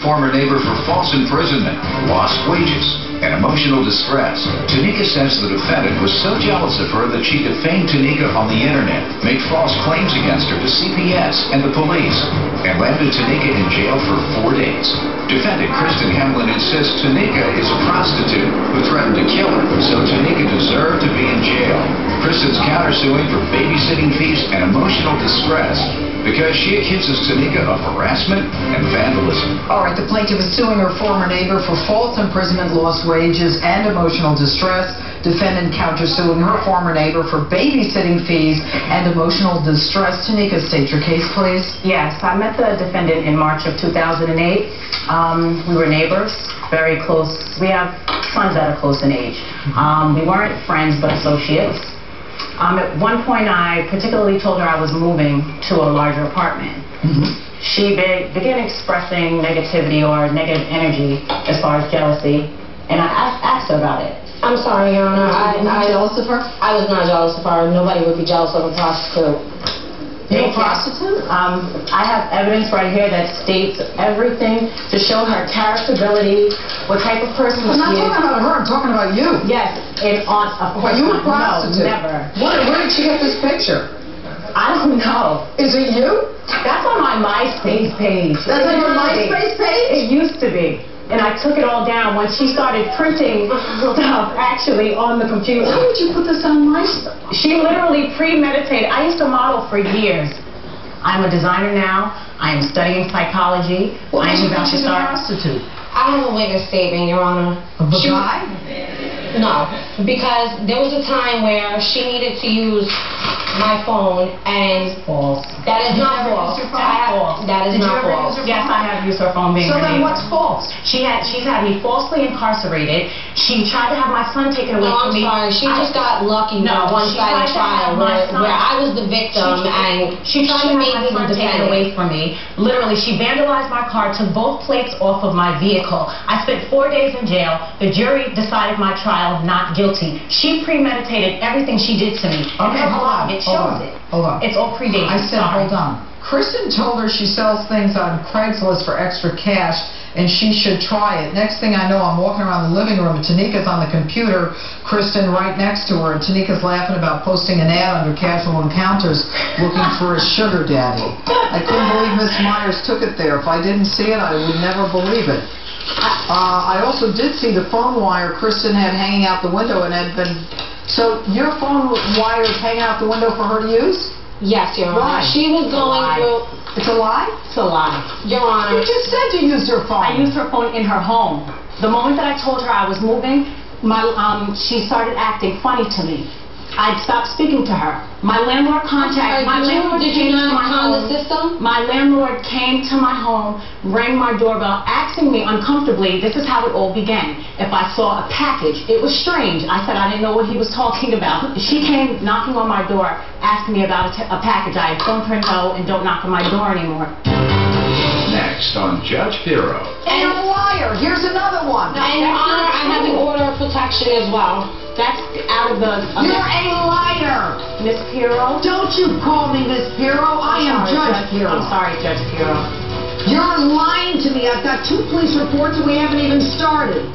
former neighbor for false imprisonment, lost wages, and emotional distress. Tanika says the defendant was so jealous of her that she defamed Tanika on the internet, made false claims against her to CPS and the police, and landed Tanika in jail for 4 days. Defendant Kristen insists Tanika is a prostitute who threatened to kill her, so Tanika deserved to be in jail. Kristen's countersuing for babysitting fees and emotional distress because she accuses Tanika of harassment and vandalism. All right, the plaintiff is suing her former neighbor for false imprisonment, lost wages, and emotional distress. Defendant countersuing her former neighbor for babysitting fees and emotional distress. Tanika, state your case, please. Yes, I met the defendant in March of 2008. We were neighbors, very close. We have sons that are close in age. We weren't friends, but associates. At one point, I particularly told her I was moving to a larger apartment. She began expressing negativity or negative energy as far as jealousy, and I asked her about it. I'm sorry, Your Honor. Were you jealous of her? I was not jealous of her. Nobody would be jealous of a prostitute. You're a prostitute? I have evidence right here that states everything to show her characterability, what type of person she is. I'm not talking about her, I'm talking about you. Yes, of course. You a prostitute? No, never. Where did she get this picture? I don't know. Is it you? That's on my MySpace page. That's on your MySpace page? It used to be. And I took it all down when she started printing stuff actually on the computer. Why would you put this on MySpace? She literally premeditated. I used to model for years. I'm a designer now. I am studying psychology. What I made you am about think she's to a start. prostitute? I have a witness statement, Your Honor. Of a guy? No, because there was a time where she needed to use my phone, and False. that is You not never false. used your phone? That is Did you not ever false. use your Yes, I have used her phone being So her then neighbor. what's false? She's had me falsely incarcerated. She tried to have my son taken away No, from I'm me. sorry. She just got lucky with No, a she tried one-sided to trial have my son. where I was the victim and She tried to have made my me son the taken defendant. away from me. Literally, she vandalized my car, took both plates off of my vehicle. I spent 4 days in jail. The jury decided my trial not guilty. She premeditated everything she did to me. Okay, hold on. It shows it. Hold on. It's all predated. I said, hold on. Kristen told her she sells things on Craigslist for extra cash and she should try it. Next thing I know, I'm walking around the living room and Tanika's on the computer, Kristen right next to her, and Tanika's laughing about posting an ad under Casual Encounters looking for a sugar daddy. I couldn't believe Miss Myers took it there. If I didn't see it, I would never believe it. I also did see the phone wire Kristen had hanging out the window and had been... So your phone wire is hanging out the window for her to use? Yes, Your Honor. Why? She was going through... It's a lie? It's a lie. Your Honor. You just said you used her phone. I used her phone in her home. The moment that I told her I was moving, she started acting funny to me. I stopped speaking to her. My landlord contacted. Did you not con the system? My landlord came to my home, rang my doorbell, asking me uncomfortably. This is how it all began. If I saw a package, it was strange. I said I didn't know what he was talking about. She came knocking on my door, asking me about a package. I informed her no and don't knock on my door anymore. Next on Judge Pirro. And you're a liar. Here's another one. And Your Honor, I have an order of protection as well. That's out of the... You're a liar. Miss Pirro? Don't you call me Miss Pirro. I am Judge Pirro. I'm sorry, Judge Pirro. You're lying to me. I've got 2 police reports and we haven't even started.